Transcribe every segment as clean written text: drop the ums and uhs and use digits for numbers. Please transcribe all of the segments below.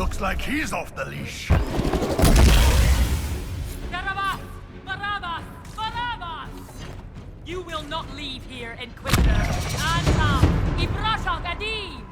Looks like he's off the leash. Barabbas! Barabbas! Barabbas! You will not leave here, Inquisitor. Anta! Ibrashak Adim!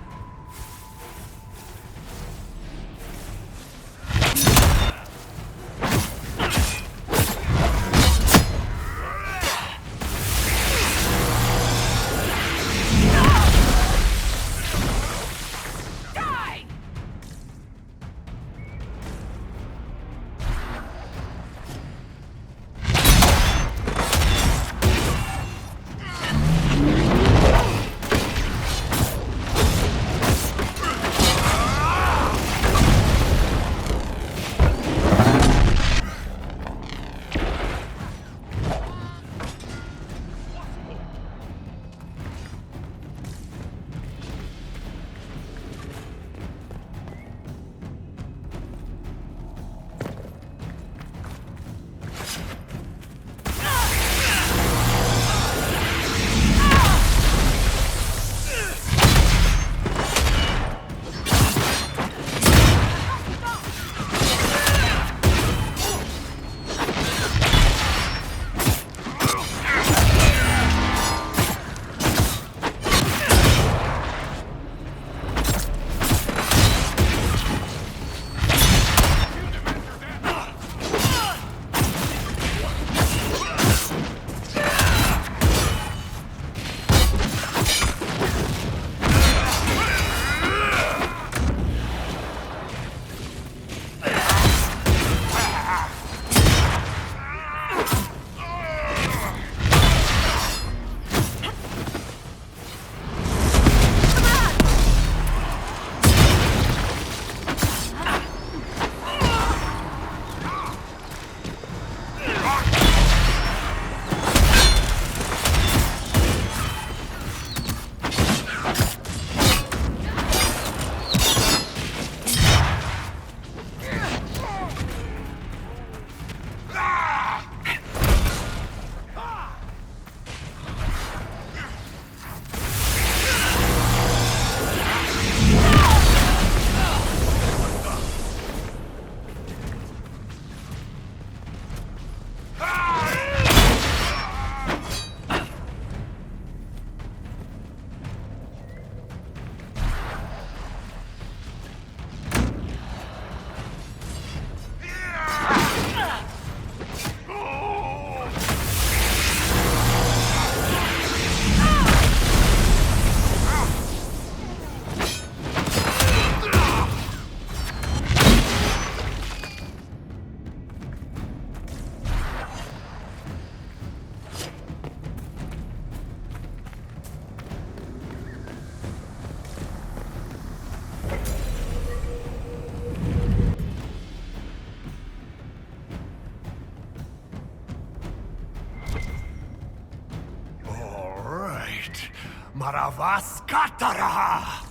Maravaskatara!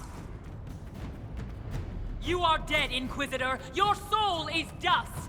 You are dead, Inquisitor! Your soul is dust!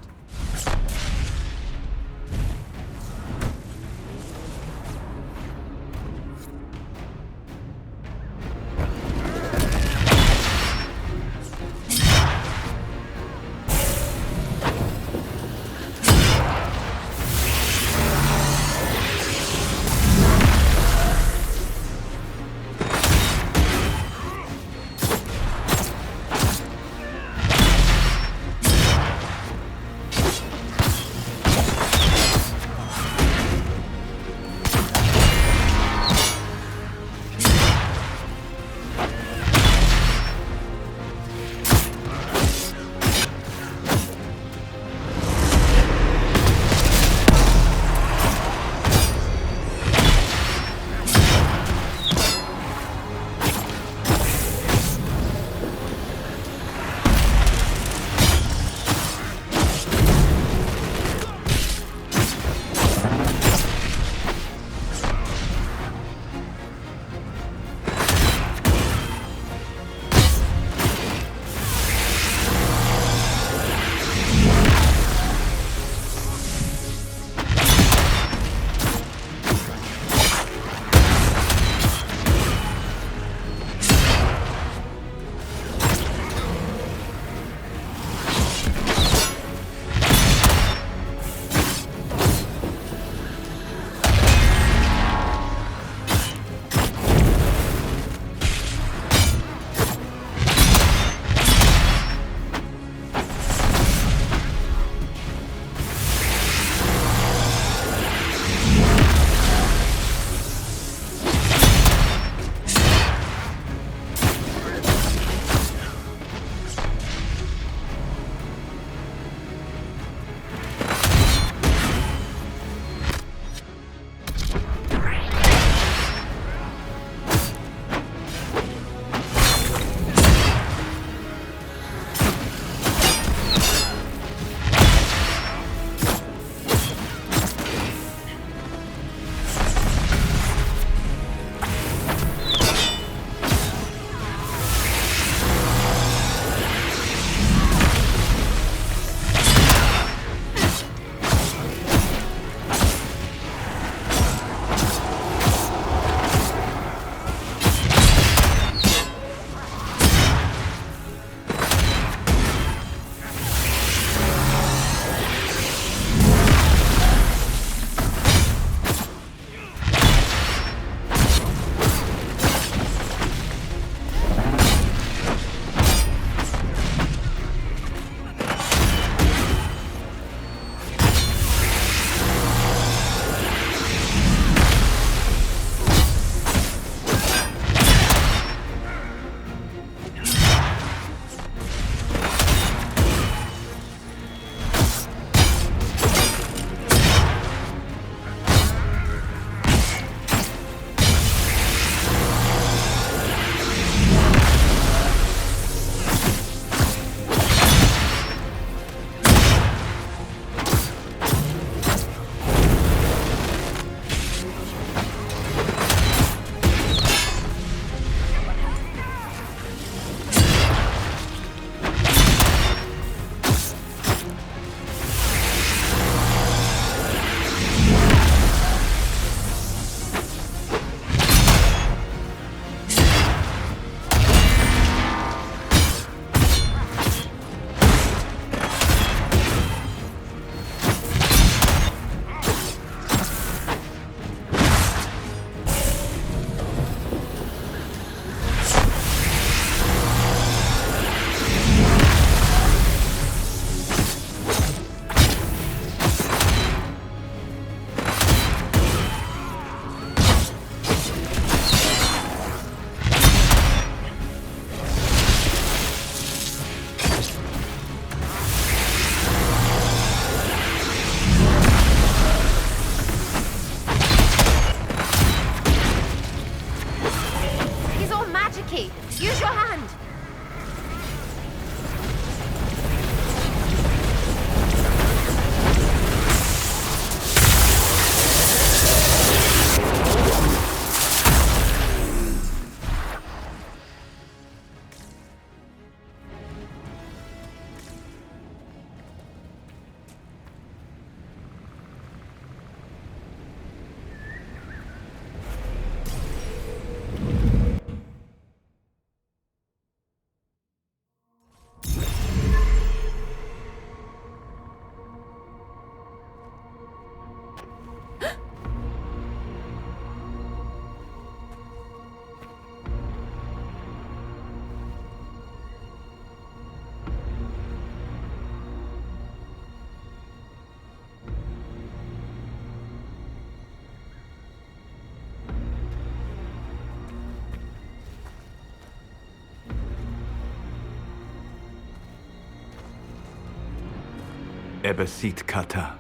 Ebesit kata,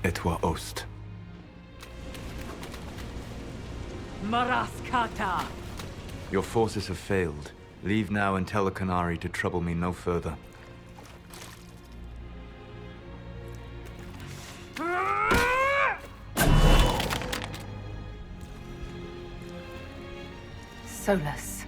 etwa ost. Maraskata! Your forces have failed. Leave now and tell the Canary to trouble me no further. Solas.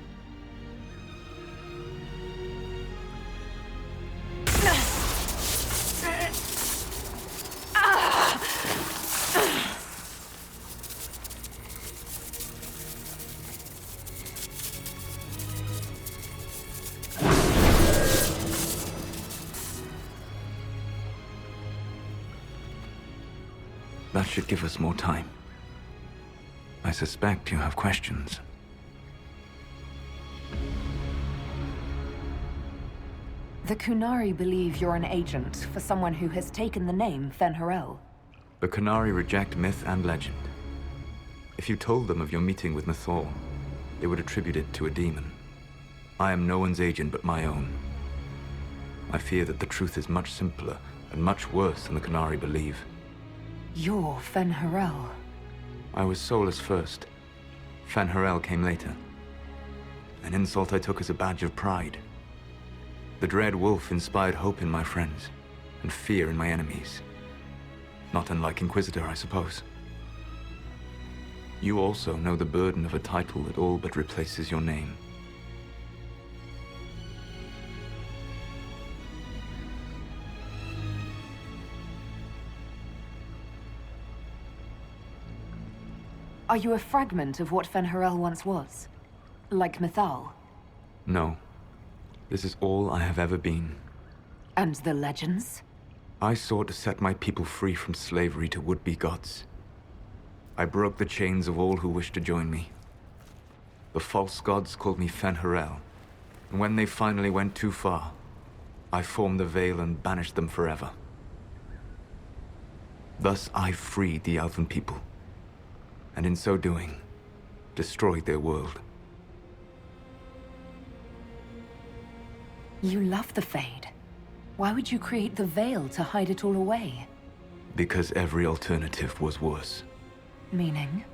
That should give us more time. I suspect you have questions. The Kunari believe you're an agent for someone who has taken the name Fen'Harel. The Canary reject myth and legend. If you told them of your meeting with Mythal, they would attribute it to a demon. I am no one's agent but my own. I fear that the truth is much simpler and much worse than the Canary believe. You're Fen'Harel. I was Solas first. Fen'Harel came later. An insult I took as a badge of pride. The Dread Wolf inspired hope in my friends, and fear in my enemies. Not unlike Inquisitor, I suppose. You also know the burden of a title that all but replaces your name. Are you a fragment of what Fen'Harel once was? Like Mythal? No. This is all I have ever been. And the legends? I sought to set my people free from slavery to would-be gods. I broke the chains of all who wished to join me. The false gods called me Fen'Harel, and when they finally went too far, I formed the Veil and banished them forever. Thus I freed the Elven people, and in so doing, destroyed their world. You love the Fade. Why would you create the Veil to hide it all away? Because every alternative was worse. Meaning?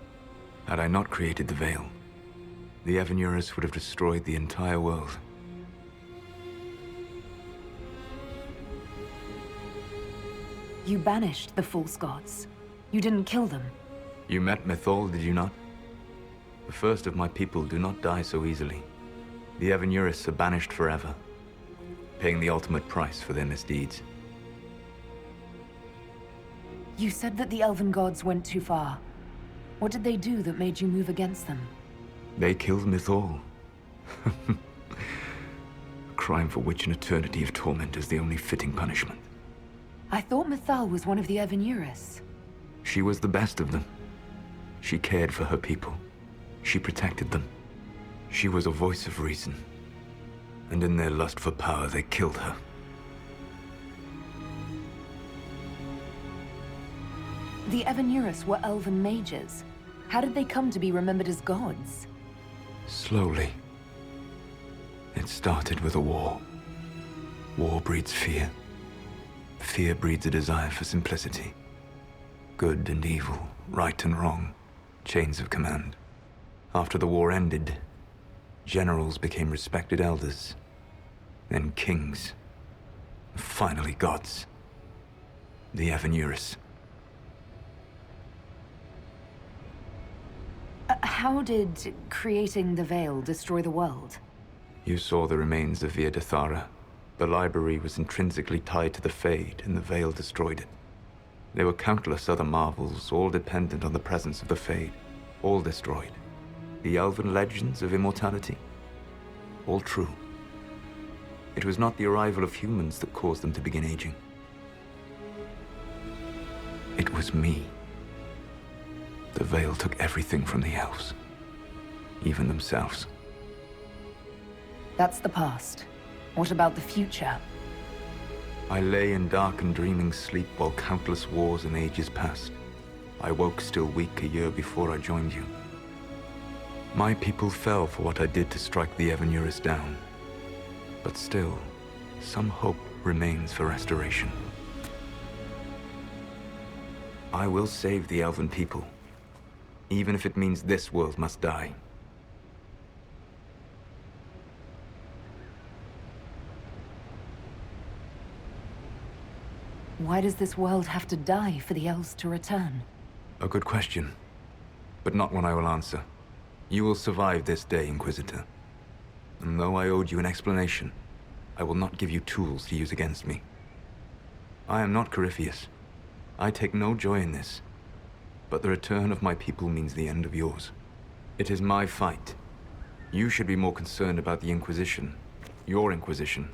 Had I not created the Veil, the Evanurus would have destroyed the entire world. You banished the false gods. You didn't kill them. You met Mythal, did you not? The first of my people do not die so easily. The Evanurus are banished forever, paying the ultimate price for their misdeeds. You said that the Elven gods went too far. What did they do that made you move against them? They killed Mythal. A crime for which an eternity of torment is the only fitting punishment. I thought Mythal was one of the Evanurus. She was the best of them. She cared for her people. She protected them. She was a voice of reason. And in their lust for power, they killed her. The Evanurus were Elven mages. How did they come to be remembered as gods? Slowly. It started with a war. War breeds fear. Fear breeds a desire for simplicity. Good and evil, right and wrong, chains of command. After the war ended, generals became respected elders, then kings, finally gods. The Evanurus. How did creating the Veil destroy the world? You saw the remains of Via Dathara. The library was intrinsically tied to the Fade, and the Veil destroyed it. There were countless other marvels, all dependent on the presence of the Fade, all destroyed. The elven legends of immortality, all true. It was not the arrival of humans that caused them to begin aging. It was me. The Veil took everything from the elves, even themselves. That's the past. What about the future? I lay in dark and dreaming sleep while countless wars and ages passed. I woke still weak a year before I joined you. My people fell for what I did to strike the Evanurus down. But still, some hope remains for restoration. I will save the elven people, even if it means this world must die. Why does this world have to die for the elves to return? A good question, but not one I will answer. You will survive this day, Inquisitor. And though I owed you an explanation, I will not give you tools to use against me. I am not Corypheus. I take no joy in this. But the return of my people means the end of yours. It is my fight. You should be more concerned about the Inquisition. Your Inquisition.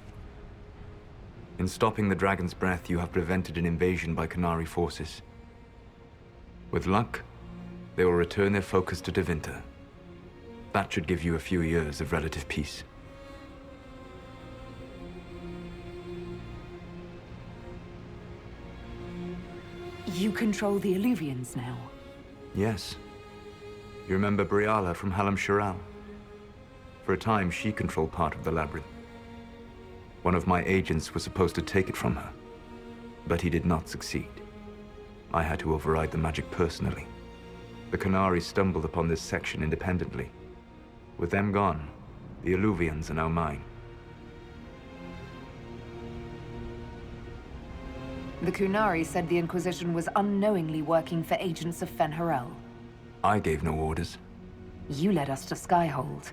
In stopping the Dragon's Breath, you have prevented an invasion by Qunari forces. With luck, they will return their focus to Tevinter. That should give you a few years of relative peace. You control the Illuvians now? Yes. You remember Briala from Halam Shiral? For a time, she controlled part of the labyrinth. One of my agents was supposed to take it from her, but he did not succeed. I had to override the magic personally. The Qunari stumbled upon this section independently. With them gone, the Illuvians are now mine. The Qunari said the Inquisition was unknowingly working for agents of Fen'Harel. I gave no orders. You led us to Skyhold.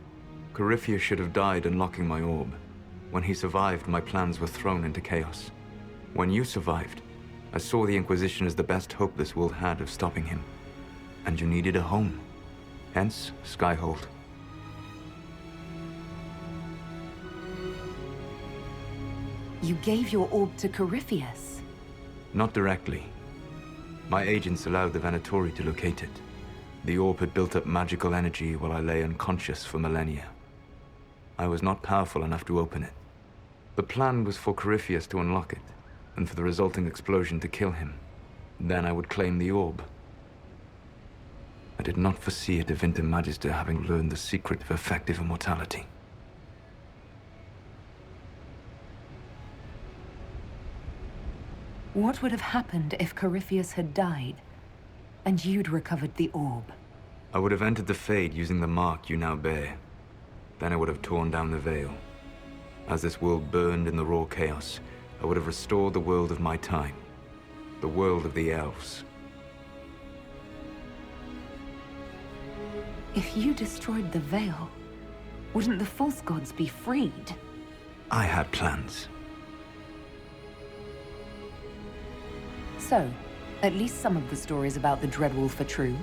Corypheus should have died unlocking my orb. When he survived, my plans were thrown into chaos. When you survived, I saw the Inquisition as the best hope this world had of stopping him. And you needed a home. Hence, Skyhold. You gave your orb to Corypheus? Not directly. My agents allowed the Venatori to locate it. The orb had built up magical energy while I lay unconscious for millennia. I was not powerful enough to open it. The plan was for Corypheus to unlock it, and for the resulting explosion to kill him. Then I would claim the orb. I did not foresee a Tevinter Magister having learned the secret of effective immortality. What would have happened if Corypheus had died, and you'd recovered the orb? I would have entered the Fade using the mark you now bear. Then I would have torn down the veil. As this world burned in the raw chaos, I would have restored the world of my time. The world of the elves. If you destroyed the veil, wouldn't the false gods be freed? I had plans. So, at least some of the stories about the Dreadwolf are true.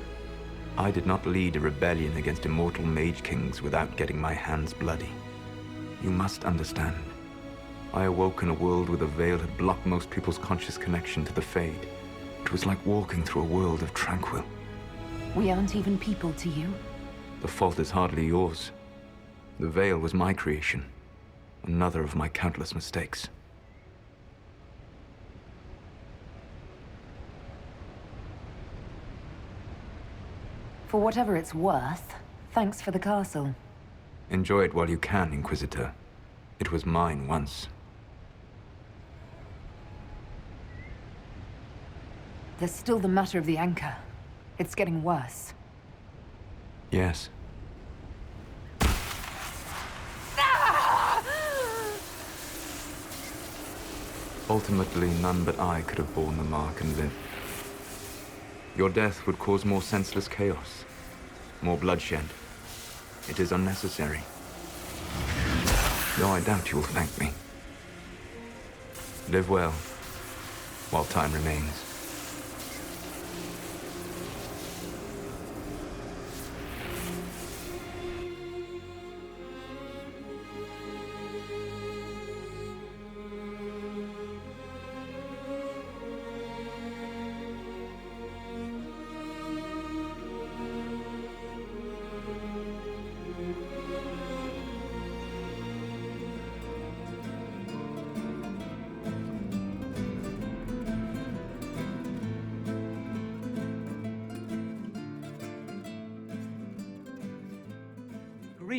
I did not lead a rebellion against immortal mage kings without getting my hands bloody. You must understand. I awoke in a world where the veil had blocked most people's conscious connection to the Fade. It was like walking through a world of tranquil. We aren't even people to you. The fault is hardly yours. The veil was my creation. Another of my countless mistakes. For whatever it's worth, thanks for the castle. Enjoy it while you can, Inquisitor. It was mine once. There's still the matter of the anchor. It's getting worse. Yes. Ultimately, none but I could have borne the mark and lived. Your death would cause more senseless chaos, more bloodshed. It is unnecessary. Though I doubt you will thank me. Live well, while time remains.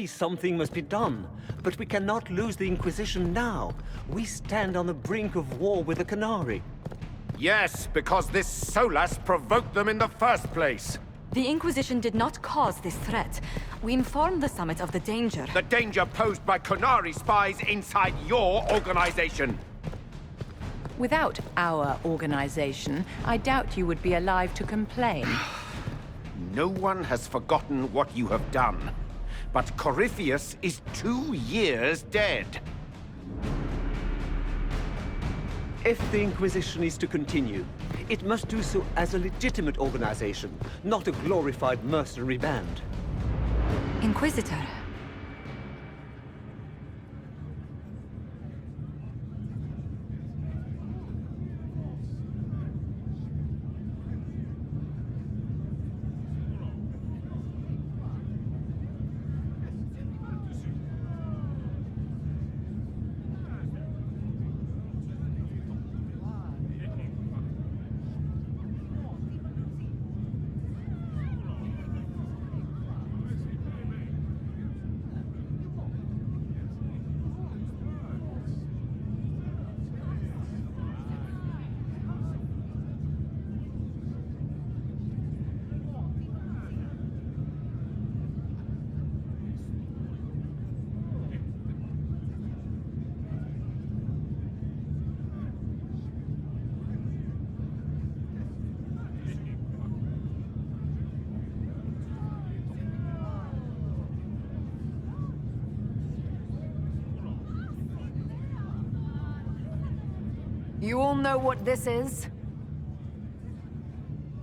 Something must be done, but we cannot lose the Inquisition now. We stand on the brink of war with the Qunari. Yes, because this Solas provoked them in the first place. The Inquisition did not cause this threat. We informed the Summit of the danger. The danger posed by Kunari spies inside your organization. Without our organization, I doubt you would be alive to complain. No one has forgotten what you have done. But Corypheus is 2 years dead. If the Inquisition is to continue, it must do so as a legitimate organization, not a glorified mercenary band. Inquisitor. You all know what this is?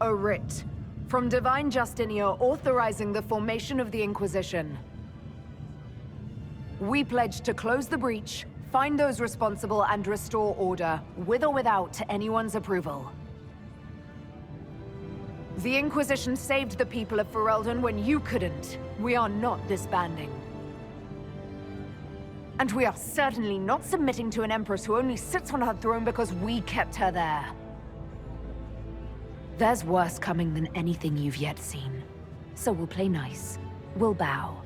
A writ. From Divine Justinia authorizing the formation of the Inquisition. We pledge to close the breach, find those responsible, and restore order, with or without anyone's approval. The Inquisition saved the people of Ferelden when you couldn't. We are not disbanding. And we are certainly not submitting to an Empress who only sits on her throne because we kept her there. There's worse coming than anything you've yet seen. So we'll play nice. We'll bow.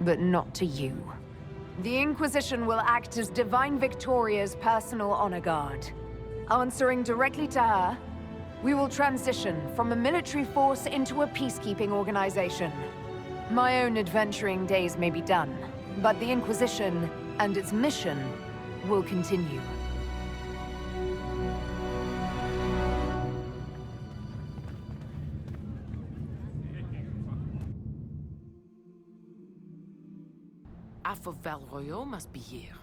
But not to you. The Inquisition will act as Divine Victoria's personal honor guard. Answering directly to her, we will transition from a military force into a peacekeeping organization. My own adventuring days may be done, but the Inquisition and its mission will continue. Half of Val Royaux must be here.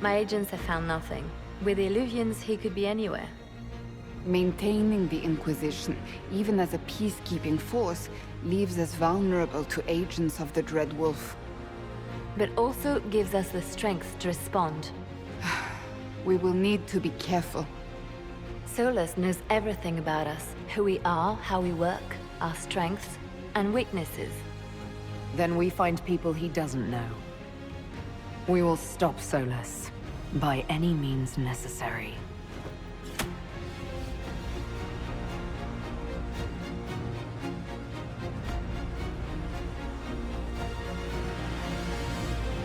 My agents have found nothing. With the Illuvians, he could be anywhere. Maintaining the Inquisition, even as a peacekeeping force, leaves us vulnerable to agents of the Dread Wolf. But also gives us the strength to respond. We will need to be careful. Solas knows everything about us. Who we are, how we work, our strengths and weaknesses. Then we find people he doesn't know. We will stop Solas, by any means necessary.